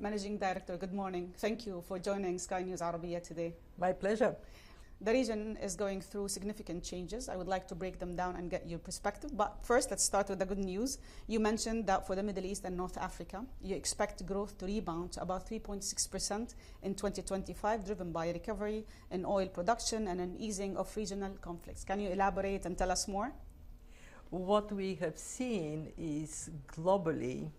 Managing Director, good morning. Thank you for joining Sky News Arabiya today. My pleasure. The region is going through significant changes. I would like to break them down and get your perspective. But first, let's start with the good news. You mentioned that for the Middle East and North Africa, you expect growth to rebound to about 3.6% in 2025, driven by recovery in oil production and an easing of regional conflicts. Can you elaborate and tell us more? What we have seen is globally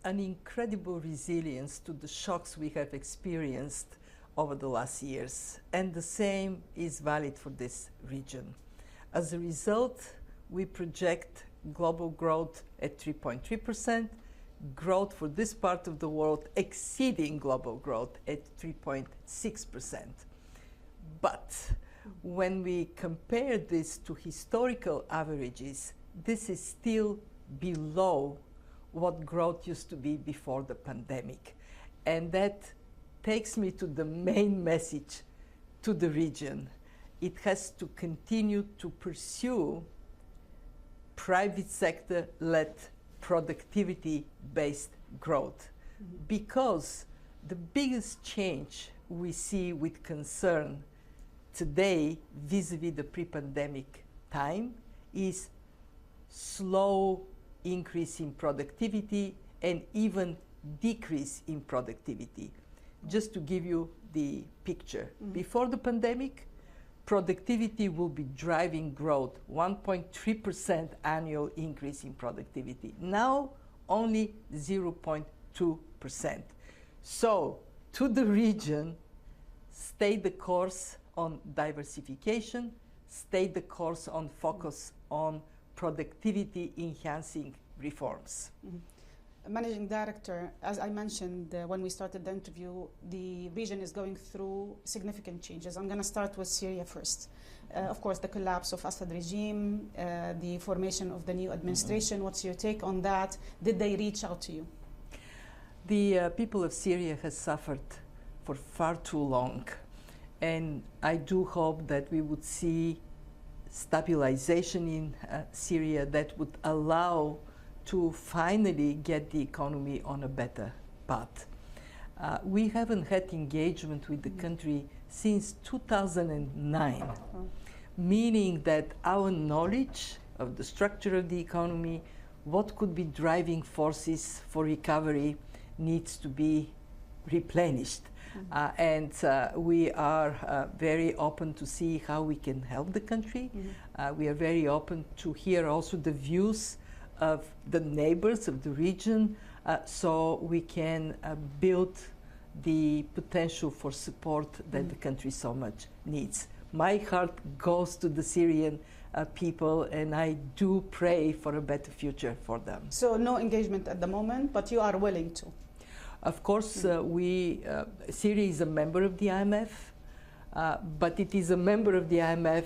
an incredible resilience to the shocks we have experienced over the last years, and the same is valid for this region. As a result, we project global growth at 3.3%, growth for this part of the world exceeding global growth at 3.6%. But when we compare this to historical averages, this is still below what growth used to be before the pandemic. And that takes me to the main message to the region. It has to continue to pursue private sector-led productivity-based growth, because the biggest change we see with concern today vis-a-vis the pre-pandemic time is slow increase in productivity and even decrease in productivity. Just to give you the picture, before the pandemic, productivity will be driving growth, 1.3% annual increase in productivity. Now, only 0.2%. So, to the region, stay the course on diversification, stay the course on focus on productivity enhancing reforms. Managing Director, as I mentioned when we started the interview, the region is going through significant changes. I'm going to start with Syria first. Of course, the collapse of Assad regime, the formation of the new administration. What's your take on that? Did they reach out to you? The people of Syria has suffered for far too long. And I do hope that we would see stabilization in Syria that would allow to finally get the economy on a better path. We haven't had engagement with the country since 2009, meaning that our knowledge of the structure of the economy, what could be driving forces for recovery, needs to be replenished. And we are very open to see how we can help the country. We are very open to hear also the views of the neighbors of the region, so we can build the potential for support that the country so much needs. My heart goes to the Syrian people, and I do pray for a better future for them. So no engagement at the moment, but you are willing to? Of course, Syria is a member of the IMF, but it is a member of the IMF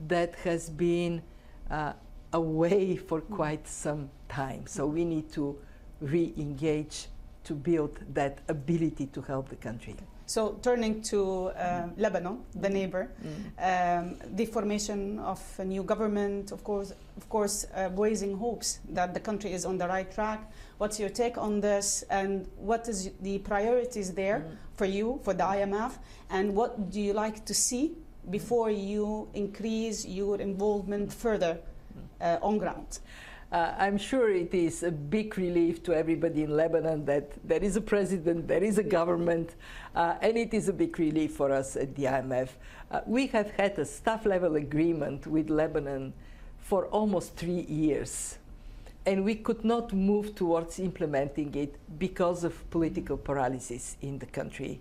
that has been away for quite some time. So we need to re-engage to build that ability to help the country. So turning to Lebanon, the neighbor, the formation of a new government, of course, raising hopes that the country is on the right track. What's your take on this, and what is the priorities there for you, for the IMF, and what do you like to see before you increase your involvement further on ground? I'm sure it is a big relief to everybody in Lebanon that there is a president, there is a government, and it is a big relief for us at the IMF. We have had a staff-level agreement with Lebanon for almost 3 years, and we could not move towards implementing it because of political paralysis in the country.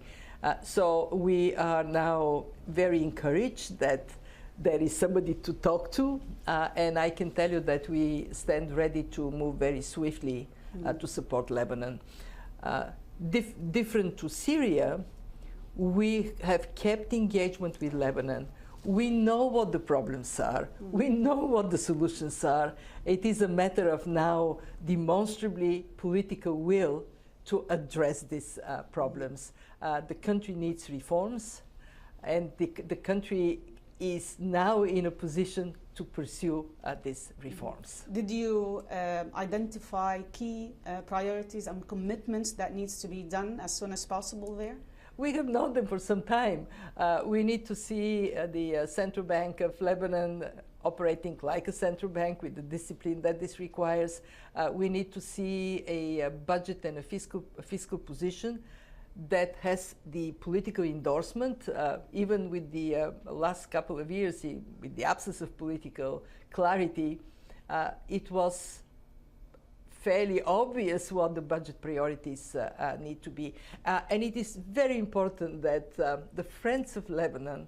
So we are now very encouraged that there is somebody to talk to, and I can tell you that we stand ready to move very swiftly to support Lebanon. Different to Syria, we have kept engagement with Lebanon. We know what the problems are. We know what the solutions are. It is a matter of now demonstrably political will to address these problems. The country needs reforms, and the country is now in a position to pursue these reforms. Did you identify key priorities and commitments that needs to be done as soon as possible there? We have known them for some time. We need to see the Central Bank of Lebanon operating like a central bank with the discipline that this requires. We need to see a budget and a fiscal position that has the political endorsement. Even with the last couple of years, with the absence of political clarity, it was fairly obvious what the budget priorities need to be. And it is very important that the friends of Lebanon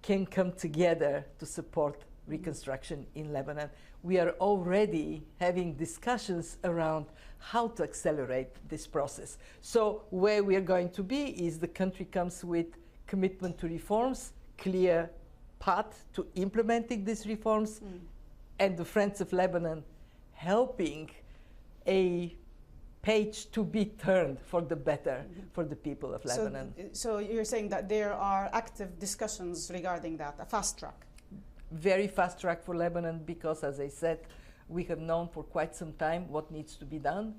can come together to support reconstruction in Lebanon. We are already having discussions around how to accelerate this process. So where we are going to be is the country comes with commitment to reforms, clear path to implementing these reforms, and the friends of Lebanon helping a page to be turned for the better for the people of Lebanon. So you're saying that there are active discussions regarding that, a fast track? Very fast track for Lebanon, because, as I said, we have known for quite some time what needs to be done.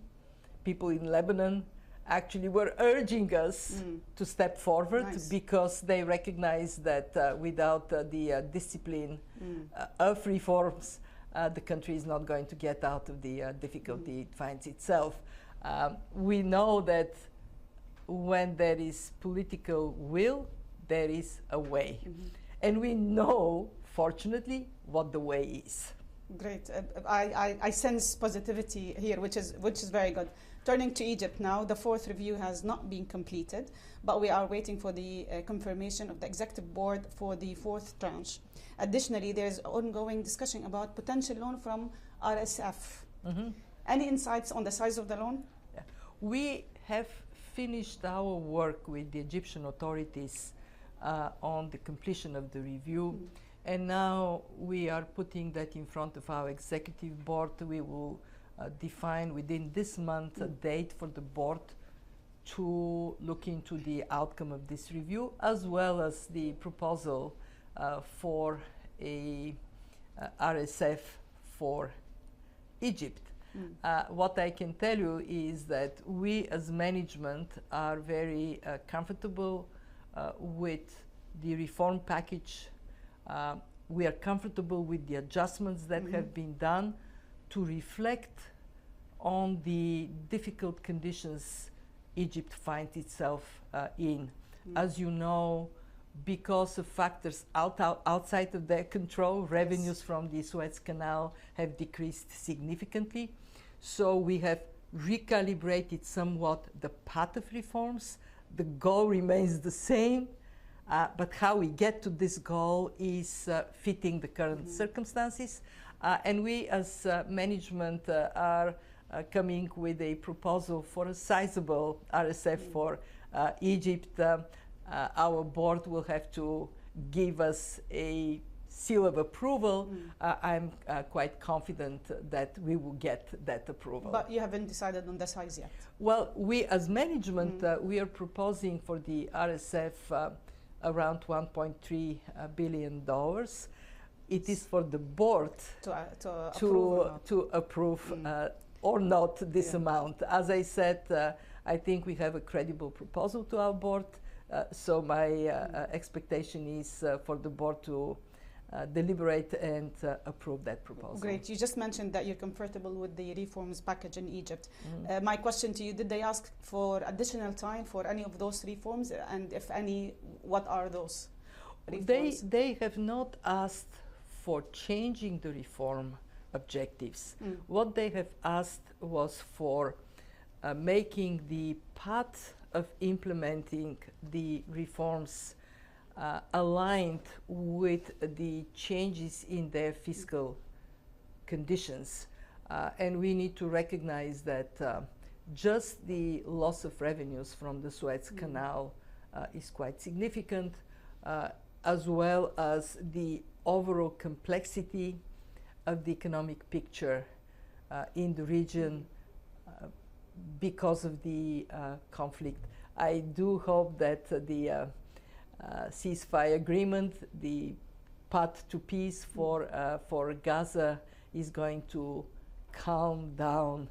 People in Lebanon actually were urging us to step forward, because they recognize that without the discipline of reforms, the country is not going to get out of the difficulty it finds itself. We know that when there is political will, there is a way. And we know, fortunately, what the way is. Great. I sense positivity here, which is very good. Turning to Egypt now, the fourth review has not been completed, but we are waiting for the confirmation of the executive board for the fourth tranche. Additionally, there is ongoing discussion about potential loan from RSF. Any insights on the size of the loan? Yeah. We have finished our work with the Egyptian authorities on the completion of the review. And now we are putting that in front of our executive board. We will define within this month a date for the board to look into the outcome of this review, as well as the proposal for a RSF for Egypt. What I can tell you is that we as management are very comfortable with the reform package. We are comfortable with the adjustments that have been done to reflect on the difficult conditions Egypt finds itself in. As you know, because of factors outside of their control, revenues from the Suez Canal have decreased significantly. So we have recalibrated somewhat the path of reforms. The goal remains the same. But how we get to this goal is fitting the current circumstances. And we as management are coming with a proposal for a sizable RSF for Egypt. Our board will have to give us a seal of approval. I'm quite confident that we will get that approval. But you haven't decided on the size yet? Well, we as management, we are proposing for the RSF around $1.3 billion. It is for the board to approve or not this amount. As I said, I think we have a credible proposal to our board. So my expectation is for the board to deliberate and approve that proposal. Great. You just mentioned that you're comfortable with the reforms package in Egypt. My question to you, did they ask for additional time for any of those reforms? And if any, what are those reforms? They have not asked for changing the reform objectives. What they have asked was for making the path of implementing the reforms aligned with the changes in their fiscal conditions. And we need to recognize that just the loss of revenues from the Suez Canal is quite significant, as well as the overall complexity of the economic picture in the region because of the conflict. I do hope that the ceasefire agreement, the path to peace for Gaza is going to calm down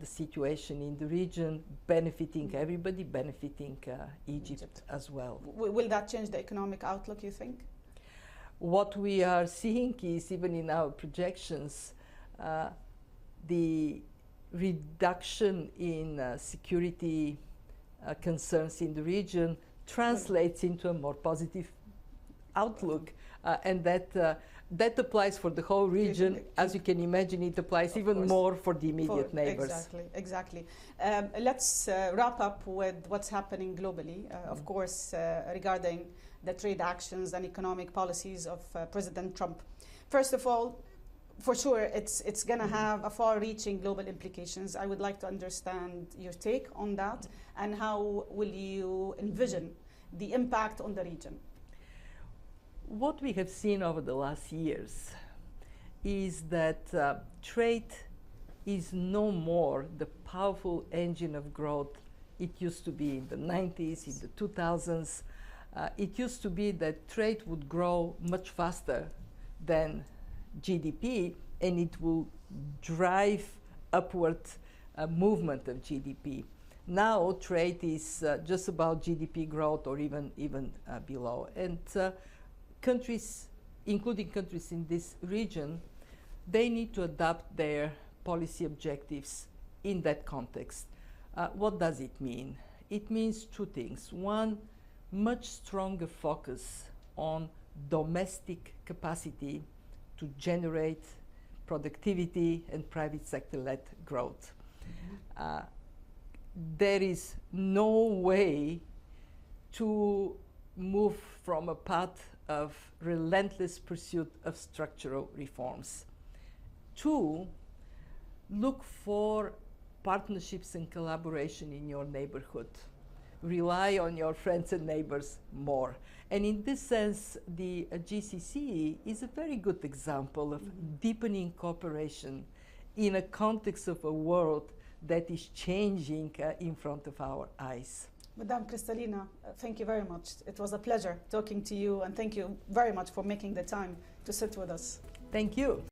the situation in the region, benefiting everybody, benefiting Egypt as well. Will that change the economic outlook, you think? What we are seeing is, even in our projections, the reduction in security concerns in the region translates into a more positive outlook, and that applies for the whole region. As you can imagine, it applies even more for the immediate neighbors. Exactly. Let's wrap up with what's happening globally, of course, regarding the trade actions and economic policies of President Trump. First of all, for sure, it's going to have a far-reaching global implications. I would like to understand your take on that, and how will you envision the impact on the region? What we have seen over the last years is that trade is no more the powerful engine of growth it used to be in the 90s, in the 2000s. It used to be that trade would grow much faster than GDP, and it will drive upward movement of GDP. Now trade is just about GDP growth, or even below. And countries, including countries in this region, they need to adapt their policy objectives in that context. What does it mean? It means two things. One, much stronger focus on domestic capacity to generate productivity and private sector-led growth. There is no way to move from a path of relentless pursuit of structural reforms. Two, look for partnerships and collaboration in your neighborhood. Rely on your friends and neighbors more. And in this sense, the GCC is a very good example of deepening cooperation in a context of a world that is changing in front of our eyes. Madame Cristalina, thank you very much. It was a pleasure talking to you, and thank you very much for making the time to sit with us. Thank you.